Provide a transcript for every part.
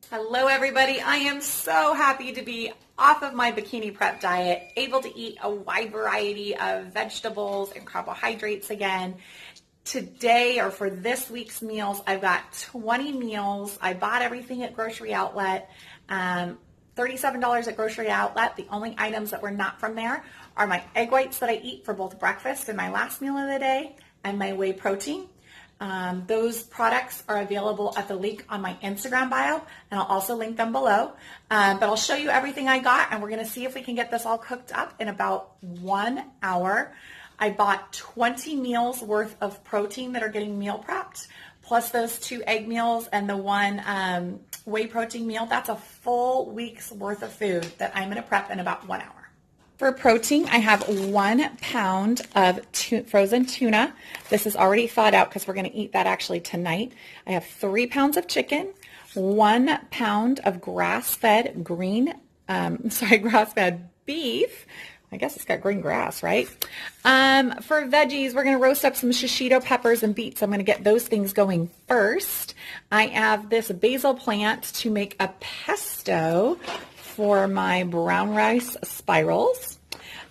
Hello everybody, I am so happy to be off of my bikini prep diet, able to eat a wide variety of vegetables and carbohydrates again. Today, or for this week's meals, I've got 20 meals. I bought everything at Grocery Outlet, $37 at Grocery Outlet. The only items that were not from there are my egg whites that I eat for both breakfast and my last meal of the day, and my whey protein. Those products are available at the link on my Instagram bio, and I'll also link them below. But I'll show you everything I got, and we're going to see if we can get this all cooked up in about 1 hour. I bought 20 meals worth of protein that are getting meal prepped, plus those 2 egg meals and the 1 whey protein meal. That's a full week's worth of food that I'm going to prep in about 1 hour. For protein, I have 1 pound of frozen tuna. This is already thawed out because we're going to eat that actually tonight. I have 3 pounds of chicken, 1 pound of grass-fed grass-fed beef. I guess it's got green grass, right? For veggies, we're going to roast up some shishito peppers and beets. I'm going to get those things going first. I have this basil plant to make a pesto for my brown rice spirals.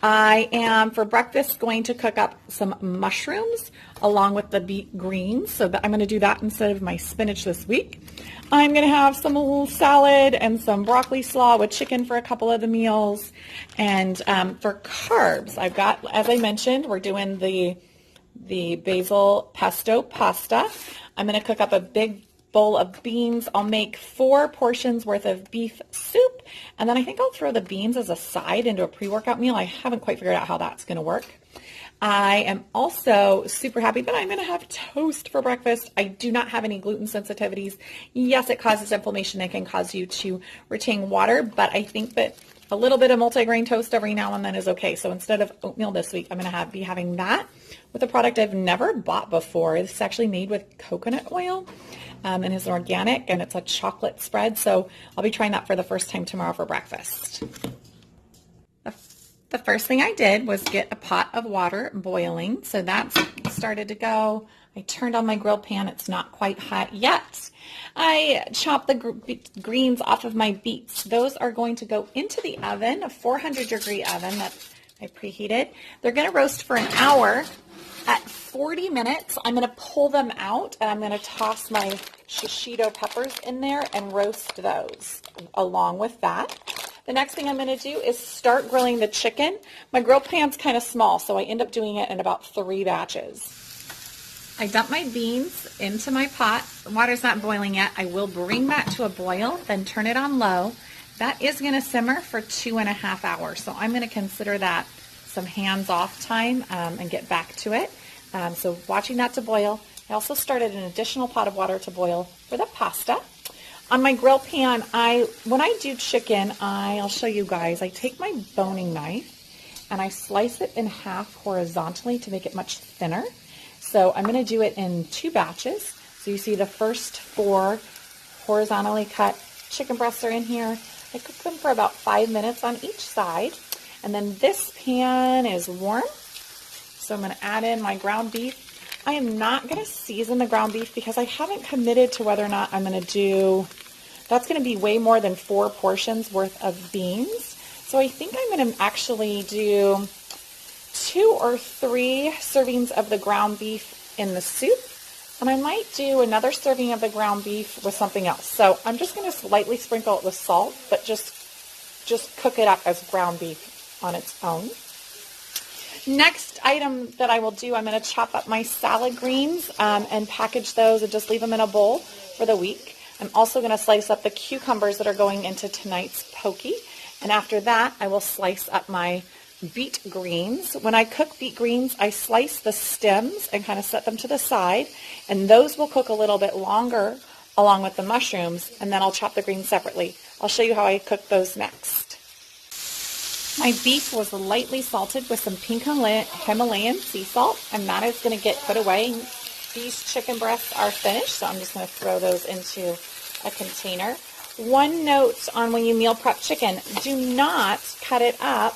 I am, for breakfast, going to cook up some mushrooms along with the beet greens, so that I'm going to do that instead of my spinach this week. I'm going to have some little salad and some broccoli slaw with chicken for a couple of the meals. And for carbs, I've got, as I mentioned, we're doing the basil pesto pasta. I'm going to cook up a big bowl of beans. I'll make 4 portions worth of beef soup, and then I think I'll throw the beans as a side into a pre-workout meal. I haven't quite figured out how that's going to work. I am also super happy that I'm going to have toast for breakfast. I do not have any gluten sensitivities. Yes, it causes inflammation and can cause you to retain water, but I think that a little bit of multigrain toast every now and then is okay. So instead of oatmeal this week, I'm going to be having that with a product I've never bought before. It's actually made with coconut oil. And it's organic, and it's a chocolate spread, so I'll be trying that for the first time tomorrow for breakfast. The first thing I did was get a pot of water boiling, so that's started to go. I turned on my grill pan. It's not quite hot yet. I chopped the greens off of my beets. Those are going to go into the oven, a 400-degree oven that I preheated. They're going to roast for an hour. At 40 minutes, I'm going to pull them out, and I'm going to toss my shishito peppers in there and roast those along with that. The next thing I'm going to do is start grilling the chicken. My grill pan's kind of small, so I end up doing it in about 3 batches. I dump my beans into my pot. The water's not boiling yet. I will bring that to a boil, then turn it on low. That is going to simmer for 2.5 hours, so I'm going to consider that some hands-off time and get back to it. So watching that to boil. I also started an additional pot of water to boil for the pasta. On my grill pan, when I do chicken, I'll show you guys, I take my boning knife and I slice it in half horizontally to make it much thinner. So I'm going to do it in 2 batches. So you see the first 4 horizontally cut chicken breasts are in here. I cook them for about 5 minutes on each side. And then this pan is warm, so I'm going to add in my ground beef. I am not going to season the ground beef because I haven't committed to whether or not I'm going to do, that's going to be way more than 4 portions worth of beans. So I think I'm going to actually do 2 or 3 servings of the ground beef in the soup, and I might do another serving of the ground beef with something else. So I'm just going to lightly sprinkle it with salt, but just cook it up as ground beef on its own. Next item that I will do, I'm going to chop up my salad greens and package those and just leave them in a bowl for the week. I'm also going to slice up the cucumbers that are going into tonight's poke. And after that, I will slice up my beet greens. When I cook beet greens, I slice the stems and kind of set them to the side. And those will cook a little bit longer along with the mushrooms. And then I'll chop the greens separately. I'll show you how I cook those next. My beef was lightly salted with some pink Himalayan sea salt, and that is going to get put away. These chicken breasts are finished, so I'm just going to throw those into a container. One note on when you meal prep chicken, do not cut it up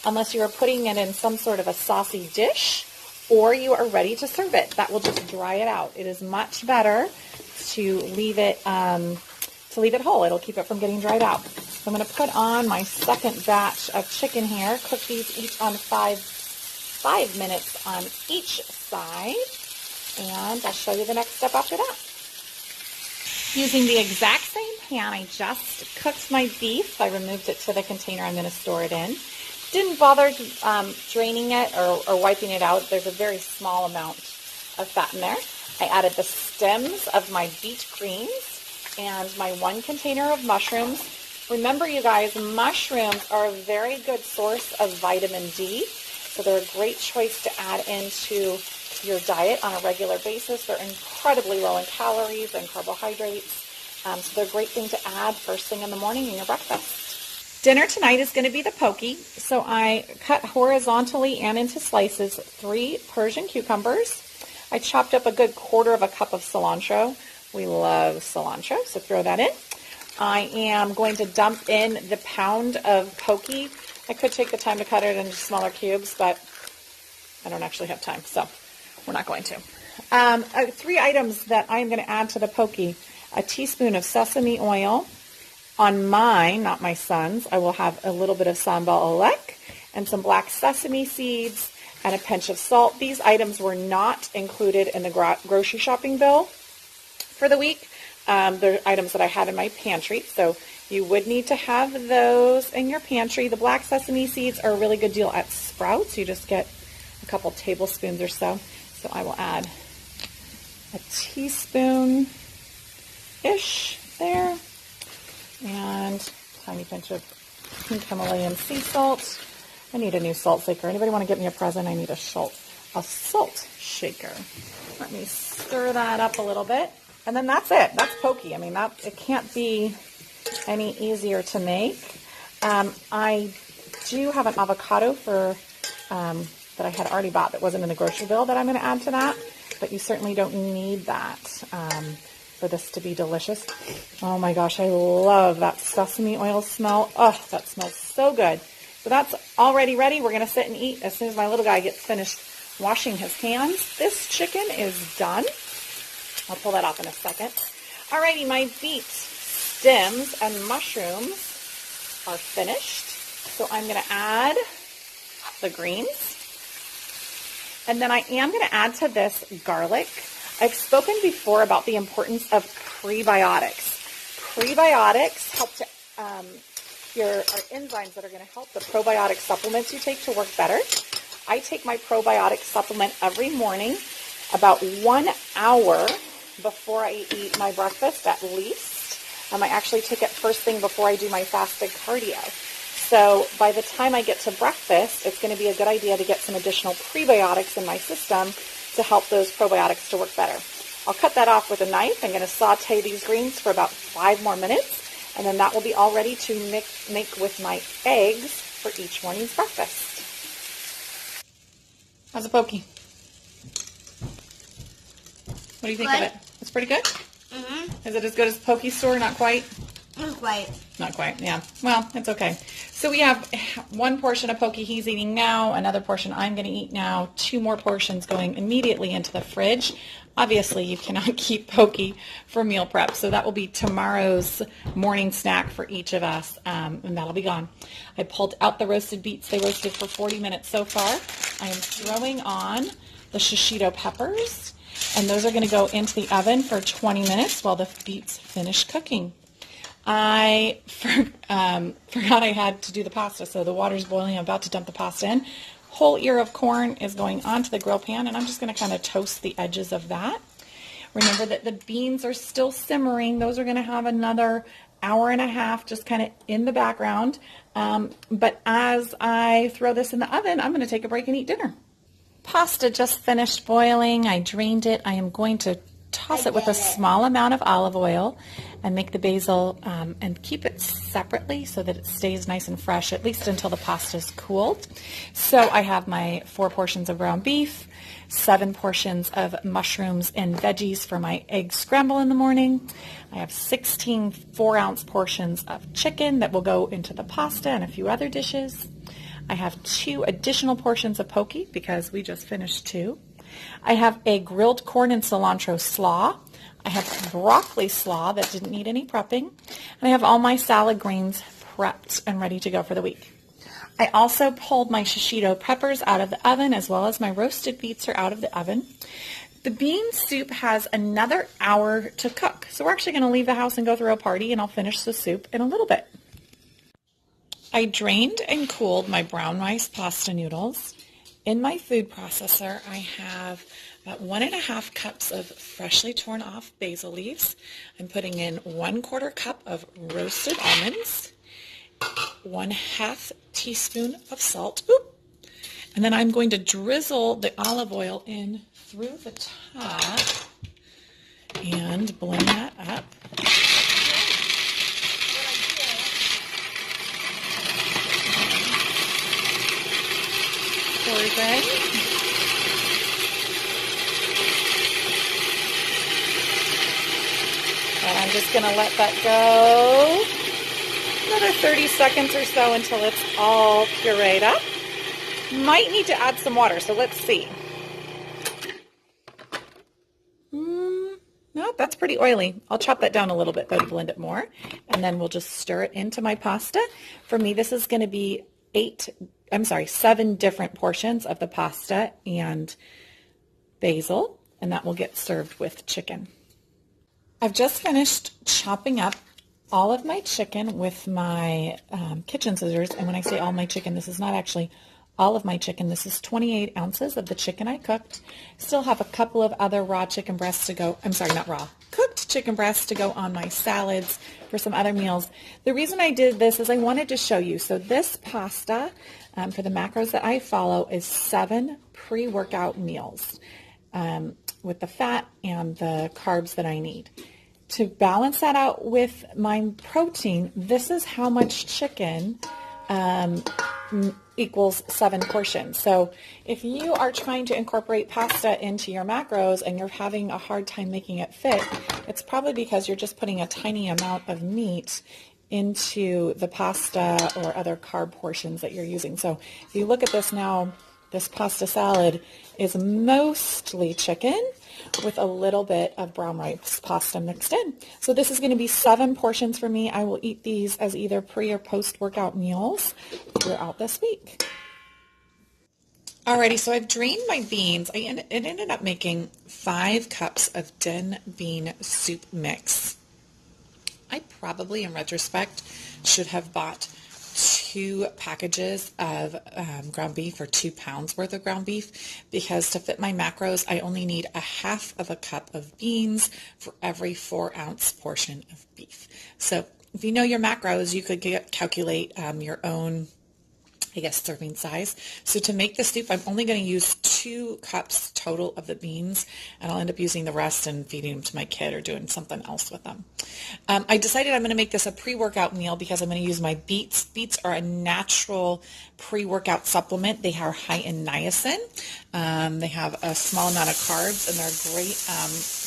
unless you are putting it in some sort of a saucy dish or you are ready to serve it. That will just dry it out. It is much better to leave it to leave it whole. It'll keep it from getting dried out. So I'm going to put on my second batch of chicken here. Cook these each on 5 minutes on each side. And I'll show you the next step after that. Using the exact same pan, I just cooked my beef. I removed it to the container I'm going to store it in. Didn't bother draining it or wiping it out. There's a very small amount of fat in there. I added the stems of my beet greens and my 1 container of mushrooms. Remember, you guys, mushrooms are a very good source of vitamin D, so they're a great choice to add into your diet on a regular basis. They're incredibly low in calories and carbohydrates, so they're a great thing to add first thing in the morning in your breakfast. Dinner tonight is going to be the poke, so I cut horizontally and into slices 3 Persian cucumbers. I chopped up a good 1/4 cup of cilantro. We love cilantro, so throw that in. I am going to dump in the pound of poke. I could take the time to cut it into smaller cubes, but I don't actually have time, so we're not going to. 3 items that I'm going to add to the poke. A teaspoon of sesame oil. On mine, not my son's, I will have a little bit of sambal oelek and some black sesame seeds and a pinch of salt. These items were not included in the grocery shopping bill for the week. They're items that I had in my pantry, so you would need to have those in your pantry. The black sesame seeds are a really good deal at Sprouts. You just get a couple tablespoons or so. So I will add a teaspoon-ish there. And a tiny pinch of pink Himalayan sea salt. I need a new salt shaker. Anybody want to get me a present? I need a salt shaker. Let me stir that up a little bit. And then that's it. That's poke. I mean, it can't be any easier to make. I do have an avocado that I had already bought that wasn't in the grocery bill that I'm going to add to that. But you certainly don't need that for this to be delicious. Oh my gosh, I love that sesame oil smell. Oh, that smells so good. So that's already ready. We're going to sit and eat as soon as my little guy gets finished washing his hands. This chicken is done. I'll pull that off in a second. Alrighty, my beet stems and mushrooms are finished. So I'm going to add the greens. And then I am going to add to this garlic. I've spoken before about the importance of prebiotics. Prebiotics help to are enzymes that are going to help the probiotic supplements you take to work better. I take my probiotic supplement every morning about 1 hour before I eat my breakfast at least. I actually take it first thing before I do my fasted cardio. So by the time I get to breakfast, it's going to be a good idea to get some additional prebiotics in my system to help those probiotics to work better. I'll cut that off with a knife. I'm going to saute these greens for about 5 more minutes, and then that will be all ready to make with my eggs for each morning's breakfast. How's the poke? What do you think of it? It's pretty good? Mm-hmm. Is it as good as the poke store? Not quite? Not quite. Not quite, yeah. Well, it's okay. So we have 1 portion of poke he's eating now, another portion I'm going to eat now, 2 more portions going immediately into the fridge. Obviously, you cannot keep poke for meal prep, so that will be tomorrow's morning snack for each of us, and that'll be gone. I pulled out the roasted beets. They roasted for 40 minutes so far. I am throwing on the shishito peppers, and those are going to go into the oven for 20 minutes while the beets finish cooking. I forgot I had to do the pasta, so the water's boiling. I'm about to dump the pasta in. Whole ear of corn is going onto the grill pan, and I'm just going to kind of toast the edges of that. Remember that the beans are still simmering. Those are going to have another hour and a half just kind of in the background. But as I throw this in the oven, I'm going to take a break and eat dinner. Pasta just finished boiling. I drained it. I am going to toss it with a small amount of olive oil and make the basil and keep it separately so that it stays nice and fresh, at least until the pasta is cooled. So I have my 4 portions of ground beef, 7 portions of mushrooms and veggies for my egg scramble in the morning. I have 16 4-ounce portions of chicken that will go into the pasta and a few other dishes. I have 2 additional portions of poke because we just finished 2. I have a grilled corn and cilantro slaw. I have broccoli slaw that didn't need any prepping. And I have all my salad greens prepped and ready to go for the week. I also pulled my shishito peppers out of the oven, as well as my roasted beets are out of the oven. The bean soup has another hour to cook. So we're actually going to leave the house and go through a party, and I'll finish the soup in a little bit. I drained and cooled my brown rice pasta noodles. In my food processor, I have about 1.5 cups of freshly torn off basil leaves. I'm putting in 1/4 cup of roasted almonds, 1/2 teaspoon of salt, and then I'm going to drizzle the olive oil in through the top and blend that up. And I'm just going to let that go another 30 seconds or so until it's all pureed up. Might need to add some water, so let's see. No, that's pretty oily. I'll chop that down a little bit though to blend it more, and then we'll just stir it into my pasta. For me, this is going to be 7 different portions of the pasta and basil, and that will get served with chicken. I've just finished chopping up all of my chicken with my kitchen scissors, and when I say all my chicken, this is not actually all of my chicken. This is 28 ounces of the chicken I cooked. Still have a couple of other raw chicken breasts to go. I'm sorry, not raw. Cooked chicken breasts to go on my salads for some other meals. The reason I did this is I wanted to show you. So this pasta, for the macros that I follow, is 7 pre-workout meals with the fat and the carbs that I need. To balance that out with my protein, this is how much chicken equals 7 portions. So if you are trying to incorporate pasta into your macros and you're having a hard time making it fit, it's probably because you're just putting a tiny amount of meat into the pasta or other carb portions that you're using. So if you look at this now, this pasta salad is mostly chicken with a little bit of brown rice pasta mixed in. So this is going to be 7 portions for me. I will eat these as either pre or post-workout meals throughout this week. Alrighty, so I've drained my beans. It ended up making 5 cups of den bean soup mix. I probably, in retrospect, should have bought 2 packages of ground beef, or 2 pounds worth of ground beef, because to fit my macros, I only need 1/2 cup of beans for every 4-ounce portion of beef. So if you know your macros, you could calculate your own, serving size. So to make the soup, I'm only going to use 2 cups total of the beans, and I'll end up using the rest and feeding them to my kid or doing something else with them. I decided I'm going to make this a pre-workout meal because I'm going to use my beets. Beets are a natural pre-workout supplement. They are high in niacin. They have a small amount of carbs, and they're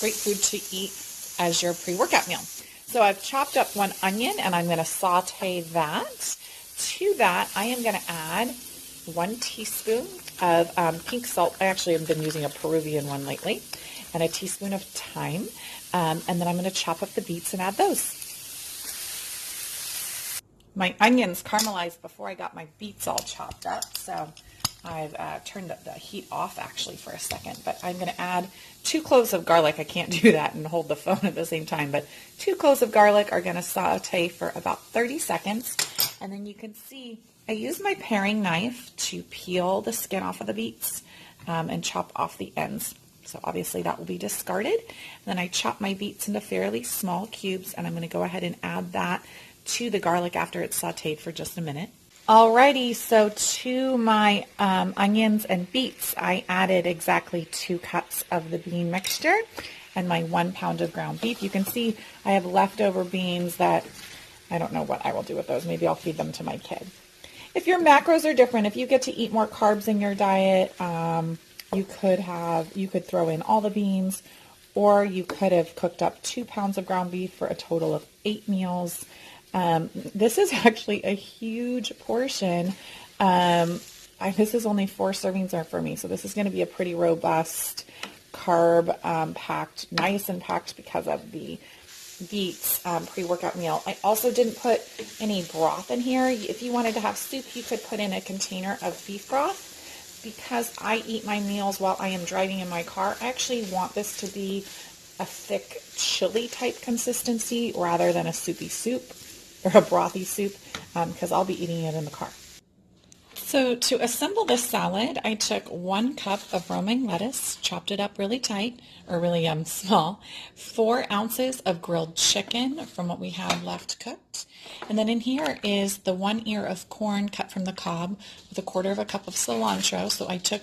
great food to eat as your pre-workout meal. So I've chopped up 1 onion, and I'm going to saute that. To that, I am going to add 1 teaspoon of pink salt. I actually have been using a Peruvian one lately, and a teaspoon of thyme. And then I'm going to chop up the beets and add those. My onions caramelized before I got my beets all chopped up, so I've turned the heat off actually for a second. But I'm going to add 2 cloves of garlic. I can't do that and hold the phone at the same time, but 2 cloves of garlic are going to saute for about 30 seconds. And then you can see I use my paring knife to peel the skin off of the beets and chop off the ends. So obviously that will be discarded. And then I chop my beets into fairly small cubes, and I'm going to go ahead and add that to the garlic after it's sauteed for just a minute. Alrighty, so to my onions and beets, I added exactly 2 cups of the bean mixture and my 1 pound of ground beef. You can see I have leftover beans that I don't know what I will do with those. Maybe I'll feed them to my kid. If your macros are different, if you get to eat more carbs in your diet, you could throw in all the beans, or you could have cooked up 2 pounds of ground beef for a total of 8 meals. This is actually a huge portion. This is only 4 servings are for me, so this is going to be a pretty robust carb packed, nice and packed because of the beets pre-workout meal. I also didn't put any broth in here. If you wanted to have soup, you could put in a container of beef broth. Because I eat my meals while I am driving in my car, I actually want this to be a thick chili type consistency rather than a soupy soup or a brothy soup, because I'll be eating it in the car. So to assemble this salad, I took 1 cup of romaine lettuce, chopped it up really tight, or really small, 4 ounces of grilled chicken from what we have left cooked, and then in here is the 1 ear of corn cut from the cob with 1/4 cup of cilantro, so I took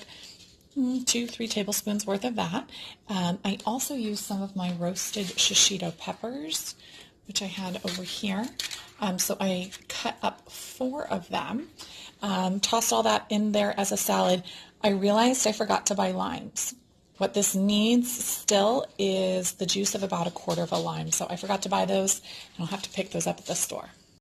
2-3 tablespoons worth of that. I also used some of my roasted shishito peppers, which I had over here, so I cut up 4 of them. Tossed all that in there as a salad. I realized I forgot to buy limes. What this needs still is the juice of about 1/4 of a lime. So I forgot to buy those, and I'll have to pick those up at the store.